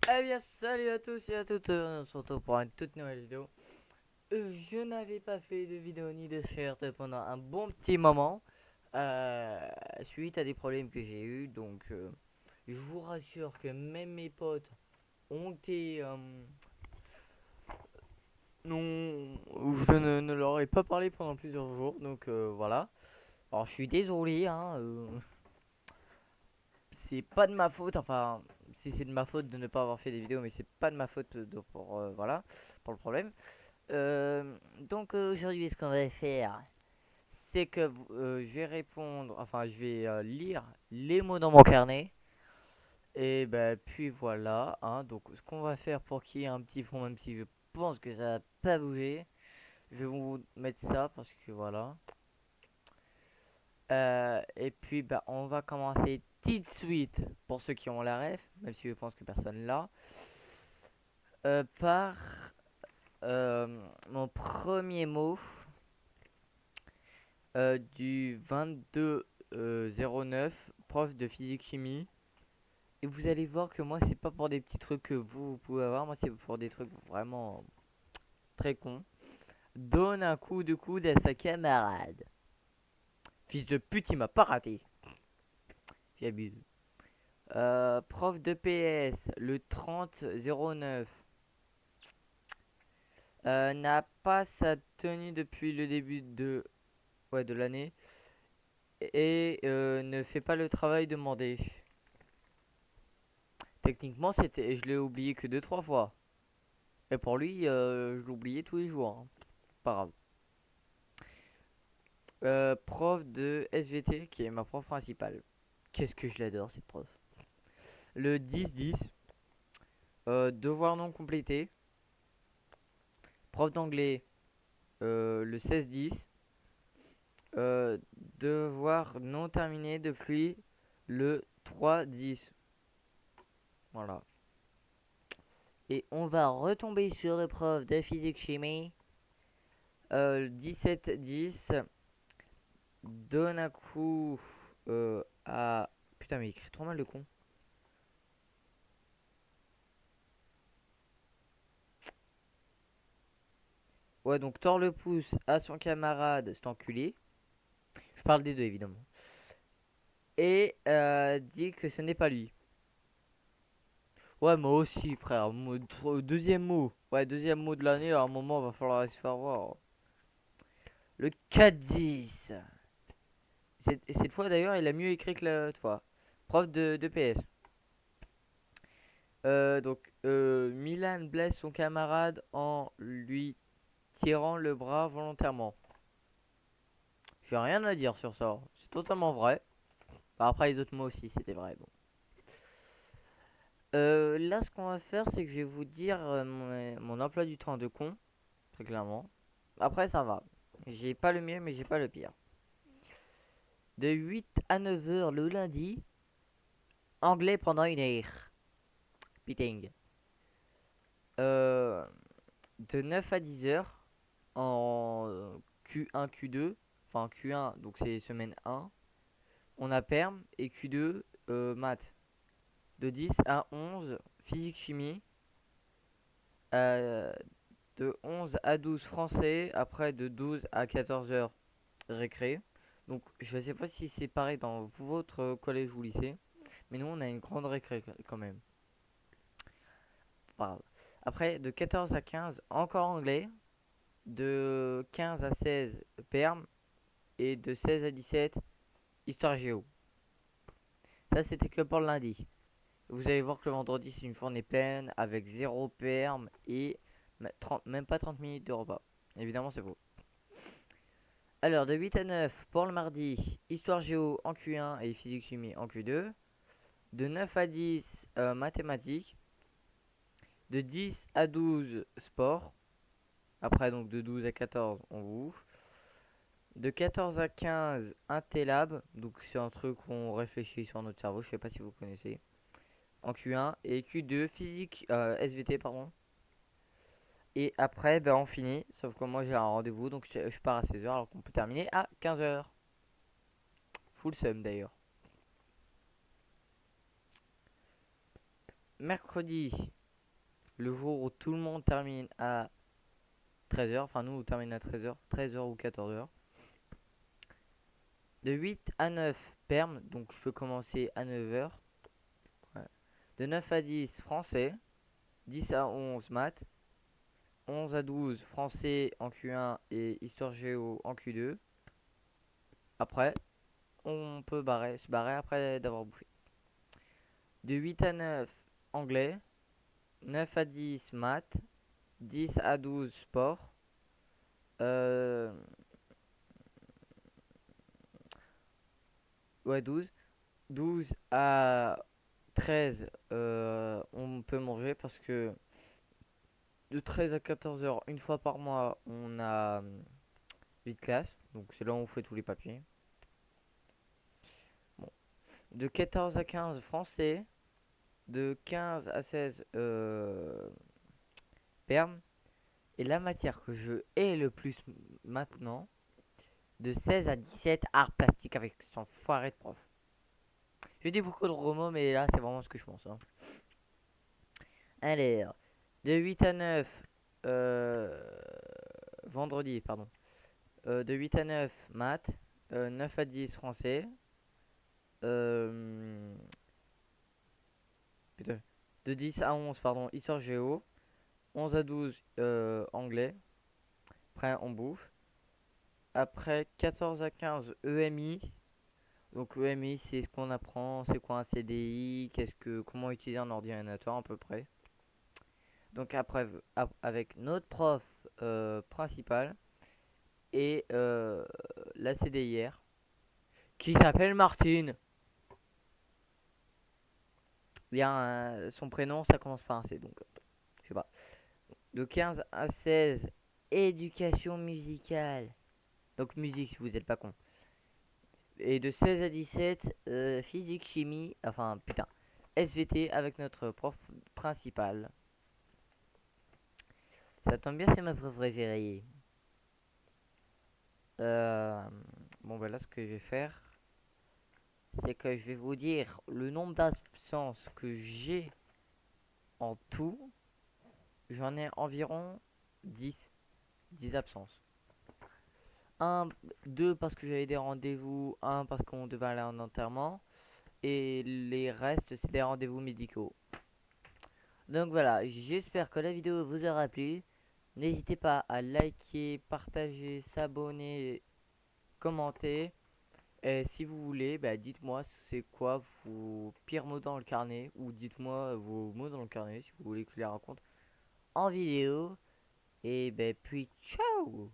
Eh bien, salut à tous et à toutes, on se retrouve pour une toute nouvelle vidéo. Je n'avais pas fait de vidéo ni de shirt pendant un bon petit moment, suite à des problèmes que j'ai eu. Donc, je vous rassure que même mes potes ont été, non, je ne leur ai pas parlé pendant plusieurs jours. Donc, voilà. Alors, je suis désolé, hein, c'est pas de ma faute. Enfin, si c'est de ma faute de ne pas avoir fait des vidéos, mais c'est pas de ma faute pour, voilà, pour le problème. Donc aujourd'hui, ce qu'on va faire, c'est que je vais répondre, enfin je vais lire les mots dans mon carnet. Et ben puis voilà, hein, donc ce qu'on va faire pour qu'il y ait un petit fond, même si je pense que ça va pas bouger, je vais vous mettre ça parce que voilà. Et puis bah on va commencer tout de suite pour ceux qui ont la ref, même si je pense que personne l'a, par mon premier mot. Du 22 09, prof de physique-chimie. Et vous allez voir que moi, c'est pas pour des petits trucs que vous pouvez avoir, moi, c'est pour des trucs vraiment très cons. Donne un coup de coude à sa camarade. Fils de pute, il m'a pas raté. J'abuse. Prof de PS, le 30-09, n'a pas sa tenue depuis le début de l'année et ne fait pas le travail demandé. Techniquement, je l'ai oublié que deux trois fois. Et pour lui, je l'oubliais tous les jours, hein. Pas grave. Prof de SVT, qui est ma prof principale. Qu'est-ce que je l'adore, cette prof. Le 10-10, devoir non complété. Prof d'anglais, le 16-10, euh, devoir non terminé depuis le 3-10. Voilà. Et on va retomber sur le prof de physique-chimie. 17-10, donne un coup à... Putain, mais il écrit trop mal le con. Ouais, donc tord le pouce à son camarade, cet enculé. Je parle des deux, évidemment. Et dit que ce n'est pas lui. Ouais, moi aussi, frère. Deuxième mot. Ouais, deuxième mot de l'année. À un moment, va falloir se faire voir. Le 4-10. Cette fois, d'ailleurs, il a mieux écrit que l'autre fois. Prof de PS. Milan blesse son camarade en lui tirant le bras volontairement. J'ai rien à dire sur ça. C'est totalement vrai. Bah, après, les autres mots aussi, c'était vrai. Bon. Là, ce qu'on va faire, c'est que je vais vous dire mon emploi du temps de con, très clairement. Après, ça va. J'ai pas le mieux, mais j'ai pas le pire. De 8 à 9 heures le lundi, anglais pendant une heure. Pitting. Euh, de 9 à 10 heures en Q1, Q2. Enfin, Q1, donc c'est semaine 1. On a perm et Q2, maths. De 10 à 11, physique, chimie. Euh, de 11 à 12 français, après de 12 à 14 heures récré. Donc je sais pas si c'est pareil dans votre collège ou lycée, mais nous on a une grande récré quand même. Pas grave. Après de 14 à 15 encore anglais, de 15 à 16 perm et de 16 à 17 histoire géo. Ça c'était que pour le lundi. Vous allez voir que le vendredi c'est une journée pleine avec zéro perm et 30, même pas 30 minutes de repas. Évidemment c'est faux. Alors, de 8 à 9 pour le mardi, histoire géo en Q1 et physique chimie en Q2. De 9 à 10, mathématiques. De 10 à 12, sport. Après, donc de 12 à 14, on vous. De 14 à 15, Intellab. Donc, c'est un truc où on réfléchit sur notre cerveau. Je sais pas si vous connaissez. En Q1 et Q2, physique, SVT, pardon. Et après, ben, on finit. Sauf que moi, j'ai un rendez-vous. Donc, je pars à 16 heures alors qu'on peut terminer à 15 heures. Full sum d'ailleurs. mercredi, le jour où tout le monde termine à 13h, enfin nous on termine à 13h, 13h ou 14h. De 8 à 9 perm, donc je peux commencer à 9h. Ouais. De 9 à 10 français, 10 à 11 maths, 11 à 12 français en Q1 et histoire géo en Q2. Après, on peut se barrer après d'avoir bouffé. De 8 à 9 anglais, 9 à 10 maths, 10 à 12 sport. Euh, ouais, 12. 12 à 13, on peut manger parce que de 13 à 14h, une fois par mois, on a 8 classes. Donc c'est là où on fait tous les papiers. Bon. De 14 à 15, français. De 15 à 16, perm. Et la matière que je hais le plus maintenant, de 16 à 17, art plastique avec son foiré de prof. Je dis beaucoup de romots, mais là c'est vraiment ce que je pense, hein. Allez, de 8 à 9, vendredi, pardon. De 8 à 9, maths. 9 à 10, français. Euh, putain. De 10 à 11, pardon, histoire géo. 11 à 12, anglais. Après, on bouffe. Après, 14 à 15, EMI. Donc, EMI, c'est ce qu'on apprend. C'est quoi un CDI? Comment utiliser un ordinateur, à peu près. Donc, après, avec notre prof principal et la CDIR qui s'appelle Martine. Bien, son prénom, ça commence par un C, donc je sais pas. De 15 à 16, éducation musicale. Donc musique, si vous n'êtes pas con. Et de 16 à 17, physique, chimie, enfin putain, SVT avec notre prof principal. Ça tombe bien, c'est ma prof préférée. Euh, bon, voilà ce que je vais faire. C'est que je vais vous dire le nombre d'absences que j'ai en tout. J'en ai environ 10. 10 absences. Un, deux parce que j'avais des rendez-vous, un parce qu'on devait aller en enterrement, et les restes c'est des rendez-vous médicaux. Donc voilà, j'espère que la vidéo vous aura plu. N'hésitez pas à liker, partager, s'abonner, commenter. Et si vous voulez, bah, dites-moi c'est quoi vos pires mots dans le carnet, ou dites-moi vos mots dans le carnet si vous voulez que je les raconte en vidéo. Et bah, puis ciao!